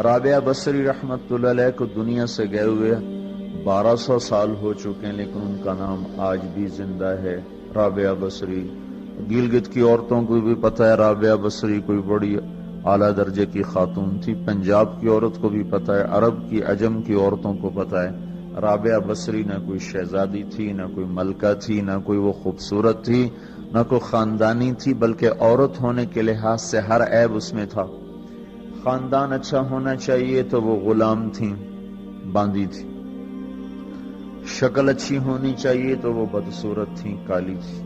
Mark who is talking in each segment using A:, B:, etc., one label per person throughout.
A: رابعہ بصری رحمت اللہ علیہ کو دنیا سے گئے ہوئے 1200 سال ہو چکے ہیں، لیکن ان کا نام آج بھی زندہ ہے، رابعہ بصری۔ گلگت کی عورتوں کو بھی پتہ ہے رابعہ بصری کوئی بڑی اعلیٰ درجے کی خاتون تھی، پنجاب کی عورت کو بھی پتہ ہے، عرب کی عجم کی عورتوں کو پتہ ہے رابعہ بصری نہ کوئی شہزادی تھی، نہ کوئی ملکہ تھی، نہ کوئی وہ خوبصورت تھی، نہ کوئی خاندانی تھی، بلکہ عورت ہونے کے لحاظ سے ہر عیب اس میں تھا۔ خاندان اچھا ہونا چاہیے تو وہ غلام تھیں، باندی تھی۔ شکل اچھی ہونی چاہیے تو وہ بدصورت تھیں، کالی تھی۔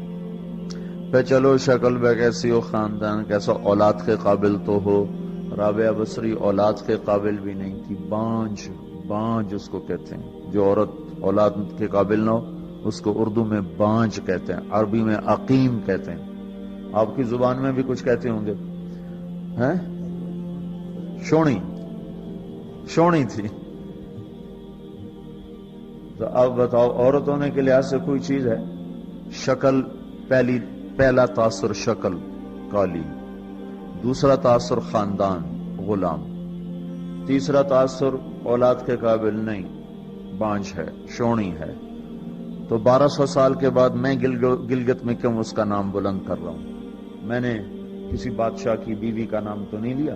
A: پہ چلو شکل بے کیسی ہو، خاندان کیسا، اولاد کے قابل تو ہو۔ رابعہ بصری اولاد کے قابل بھی نہیں تھی، بانج اس کو کہتے ہیں، جو عورت اولاد کے قابل نہ ہو اس کو اردو میں بانج کہتے ہیں، عربی میں عقیم کہتے ہیں، آپ کی زبان میں بھی کچھ کہتے ہوں گے، ہیں؟ شونی تھی۔ تو اب بتاؤ، عورت ہونے کے لحاظ سے کوئی چیز ہے؟ شکل، پہلا تاثر شکل کالی، دوسرا تاثر خاندان غلام، تیسرا تاثر اولاد کے قابل نہیں، بانج ہے، شونی ہے۔ تو 1200 سال کے بعد میں گلگت میں کیوں اس کا نام بلند کر رہا ہوں؟ میں نے کسی بادشاہ کی بیوی کا نام تو نہیں لیا،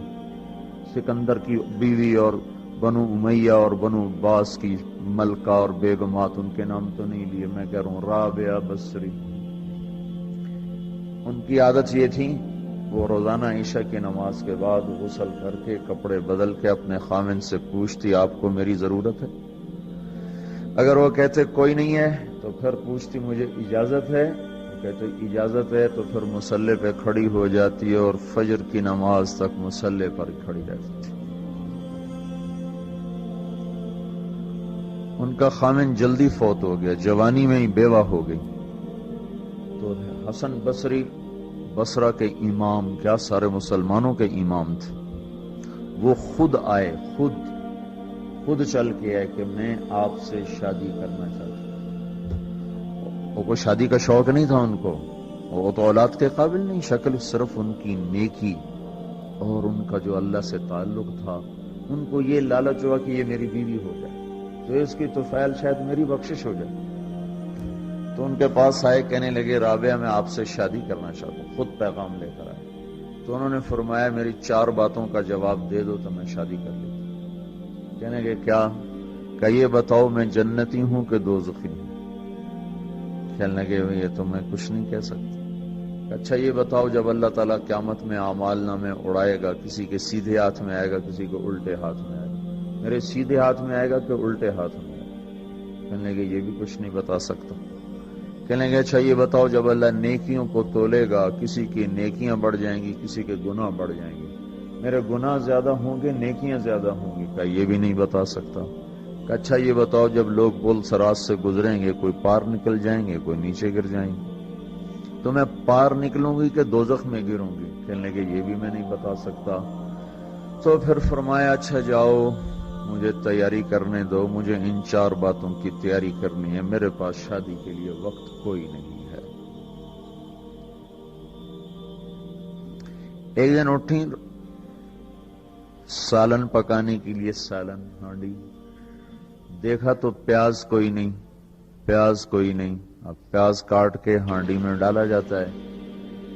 A: سکندر کی بیوی اور بنو امیہ اور بنو عباس کی ملکہ اور بیگمات، ان کے نام تو نہیں لیے۔ میں کہہ رہا ہوں رابعہ بصری، ان کی عادت یہ تھی، وہ روزانہ عشاء کی نماز کے بعد غسل کر کے کپڑے بدل کے اپنے خاوند سے پوچھتی آپ کو میری ضرورت ہے؟ اگر وہ کہتے کوئی نہیں ہے تو پھر پوچھتی مجھے اجازت ہے؟ وہ کہتے اجازت ہے تو پھر مصلی پہ کھڑی ہو جاتی ہے اور فجر کی نماز تک مصلی پر کھڑی رہتی تھی۔ ان کا خاوند جلدی فوت ہو گیا، جوانی میں ہی بیوہ ہو گئی۔ تو حسن بصری بصرہ کے امام، کیا سارے مسلمانوں کے امام تھے، وہ خود آئے، خود چل کے آئے کہ میں آپ سے شادی کرنا چاہتا ہوں۔ وہ کوئی شادی کا شوق نہیں تھا ان کو، وہ تو اولاد کے قابل نہیں، شکل صرف ان کی نیکی اور ان کا جو اللہ سے تعلق تھا، ان کو یہ لالچ ہوا کہ یہ میری بیوی ہو جائے تو اس کی طفیل شاید میری بخشش ہو جائے۔ تو ان کے پاس آئے، کہنے لگے رابعہ میں آپ سے شادی کرنا چاہتا ہوں، خود پیغام لے کر آئے۔ تو انہوں نے فرمایا میری 4 باتوں کا جواب دے دو تو میں شادی کر لیتا ہوں۔ کہنے لگے کیا؟ کہ یہ بتاؤ میں جنتی ہوں کہ دوزخی ہوں؟ کہنے لگے یہ تو میں کچھ نہیں کہہ سکتا۔ اچھا یہ بتاؤ جب اللہ تعالیٰ قیامت میں اعمال نامے اڑائے گا، کسی کے سیدھے ہاتھ میں آئے گا، کسی کو الٹے ہاتھ میں آئے گا، میرے سیدھے ہاتھ میں آئے گا کہ الٹے ہاتھ میں آئے گا؟ کہنے لگے یہ بھی کچھ نہیں بتا سکتا۔ کہنے لگے اچھا یہ بتاؤ جب اللہ نیکیوں کو تولے گا، کسی کی نیکیاں بڑھ جائیں گی، کسی کے گناہ بڑھ جائیں گے، میرے گناہ زیادہ ہوں گے، نیکیاں زیادہ ہوں گی؟ کہ یہ بھی نہیں بتا سکتا۔ کہ اچھا یہ بتاؤ جب لوگ پل صراط سے گزریں گے، کوئی پار نکل جائیں گے، کوئی نیچے گر جائیں گے، تو میں پار نکلوں گی کہ دوزخ میں گروں گی؟ کہنے لگے یہ بھی میں نہیں بتا سکتا۔ تو پھر فرمایا اچھا جاؤ مجھے تیاری کرنے دو، مجھے ان 4 باتوں کی تیاری کرنی ہے، میرے پاس شادی کے لیے وقت کوئی نہیں ہے۔ ایک دن اٹھی، سالن پکانے کے لیے سالن ہانڈی، دیکھا تو پیاز کوئی نہیں، اب پیاز کاٹ کے ہانڈی میں ڈالا جاتا ہے۔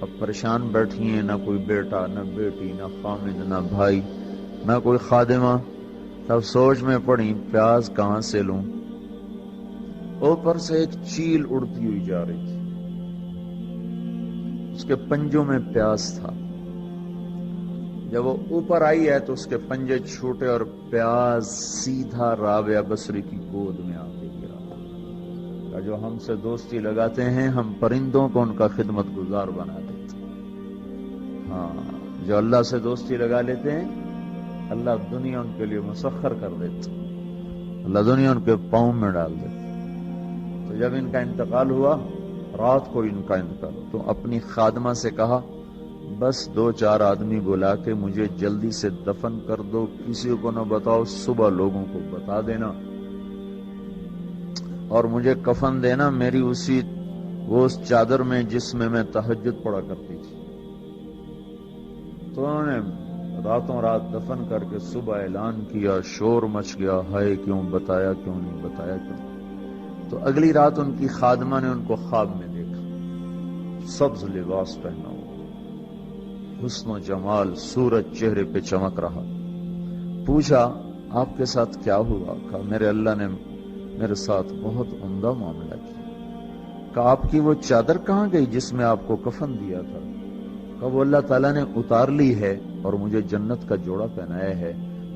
A: اب پریشان بیٹھی ہیں، نہ کوئی بیٹا، نہ بیٹی، نہ خامد، نہ بھائی، نہ کوئی خادمہ۔ تب سوچ میں پڑی پیاز کہاں سے لوں؟ اوپر سے ایک چیل اڑتی ہوئی جا رہی تھی، اس کے پنجوں میں پیاز تھا۔ جب وہ اوپر آئی ہے تو اس کے پنجے چھوٹے اور پیاز سیدھا رابعہ بصری کی گود میں آ کے گرا۔ جو ہم سے دوستی لگاتے ہیں ہم پرندوں کو ان کا خدمت گزار بنا دیتے ہیں۔ ہاں، جو اللہ سے دوستی لگا لیتے ہیں اللہ دنیا ان کے لیے مسخر کر دیتے، اللہ دنیا ان کے پاؤں میں ڈال دیتے۔ تو جب ان کا انتقال ہوا، رات کو ان کا انتقال، تو اپنی خادمہ سے کہا بس 2-4 آدمی بلا کے مجھے جلدی سے دفن کر دو، کسی کو نہ بتاؤ، صبح لوگوں کو بتا دینا، اور مجھے کفن دینا میری وہ اس چادر میں جس میں میں تہجد پڑھا کرتی تھی۔ تو انہوں نے راتوں رات دفن کر کے صبح اعلان کیا، شور مچ گیا، ہائے کیوں بتایا، کیوں نہیں بتایا، کیوں؟ تو اگلی رات ان کی خادمہ نے ان کو خواب میں دیکھا، سبز لباس پہنا ہوا، حسن و جمال، سورج چہرے پہ چمک رہا۔ پوچھا آپ کے ساتھ کیا ہوا؟ کہا میرے اللہ نے میرے ساتھ بہت عمدہ معاملہ کیا۔ کہا آپ کی وہ چادر کہاں گئی جس میں آپ کو کفن دیا تھا؟ کہا وہ اللہ تعالیٰ نے اتار لی ہے اور مجھے جنت کا جوڑا پہنایا ہے،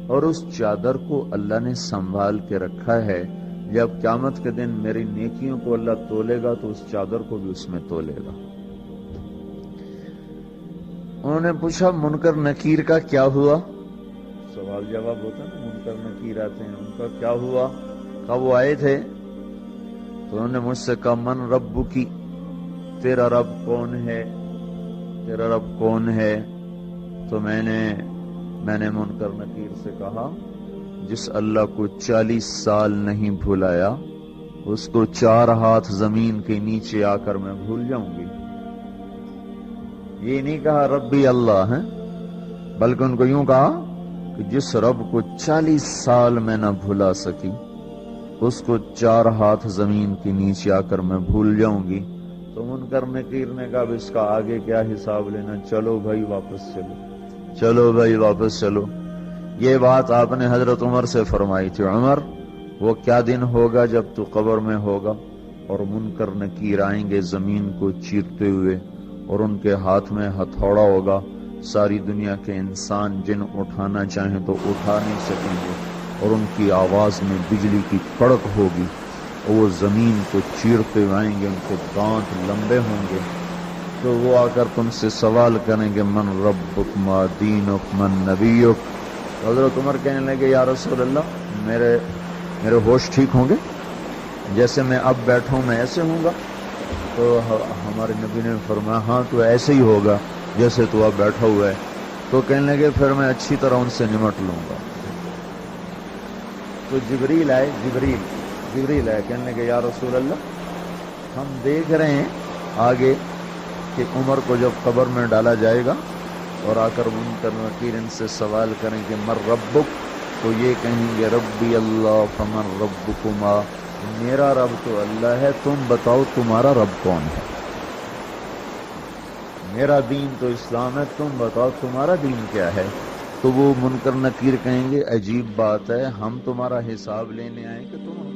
A: اور اس چادر کو اللہ نے سنبھال کے رکھا ہے، جب قیامت کے دن میری نیکیوں کو اللہ تولے گا تو اس چادر کو بھی اس میں تولے گا۔ انہوں نے پوچھا منکر نکیر کا کیا ہوا؟ سوال جواب ہوتا ہے نا، منکر نکیر آتے ہیں، ان کا کیا ہوا؟ کہا وہ آئے تھے تو انہوں نے مجھ سے کہا من رب کی، تیرا رب کون ہے، تیرا رب کون ہے؟ تو میں نے منکر نکیر سے کہا جس اللہ کو 40 سال نہیں بھلایا اس کو 4 ہاتھ زمین کے نیچے آ کر میں بھول جاؤں گی۔ یہ نہیں کہا ربی اللہ ہے، بلکہ ان کو یوں کہا کہ جس رب کو 40 سال میں نہ بھلا سکی اس کو 4 ہاتھ زمین کے نیچے آ کر میں بھول جاؤں گی۔ تو منکر نکیر نے کہا اب اس کا آگے کیا حساب لینا، چلو بھائی واپس چلو، چلو بھائی واپس چلو۔ یہ بات آپ نے حضرت عمر سے فرمائی تھی، عمر وہ کیا دن ہوگا جب تو قبر میں ہوگا اور منکر نکیر آئیں گے زمین کو چیرتے ہوئے، اور ان کے ہاتھ میں ہتھوڑا ہوگا، ساری دنیا کے انسان جن اٹھانا چاہیں تو اٹھا نہیں سکیں گے، اور ان کی آواز میں بجلی کی کڑک ہوگی، اور وہ زمین کو چیرتے ہوئے آئیں گے، ان کے دانت لمبے ہوں گے، تو وہ آ کر تم سے سوال کریں گے من ربک ما دینک من نبیک۔ حضرت عمر کہنے لگے یا رسول اللہ میرے ہوش ٹھیک ہوں گے، جیسے میں اب بیٹھوں میں ایسے ہوں گا؟ تو ہمارے نبی نے فرمایا ہاں تو ایسے ہی ہوگا جیسے تو اب بیٹھا ہوا ہے۔ تو کہنے لگے پھر میں اچھی طرح ان سے نمٹ لوں گا۔ تو جبریل آئے، کہنے لگے یا رسول اللہ ہم دیکھ رہے ہیں آگے کہ عمر کو جب قبر میں ڈالا جائے گا اور آ کر منکر نکیر ان سے سوال کریں کہ من ربک، تو یہ کہیں گے ربی اللہ فمن ربکما، میرا رب تو اللہ ہے، تم بتاؤ تمہارا رب کون ہے؟ میرا دین تو اسلام ہے، تم بتاؤ تمہارا دین کیا ہے؟ تو وہ منکر نکیر کہیں گے عجیب بات ہے، ہم تمہارا حساب لینے آئے کہ تم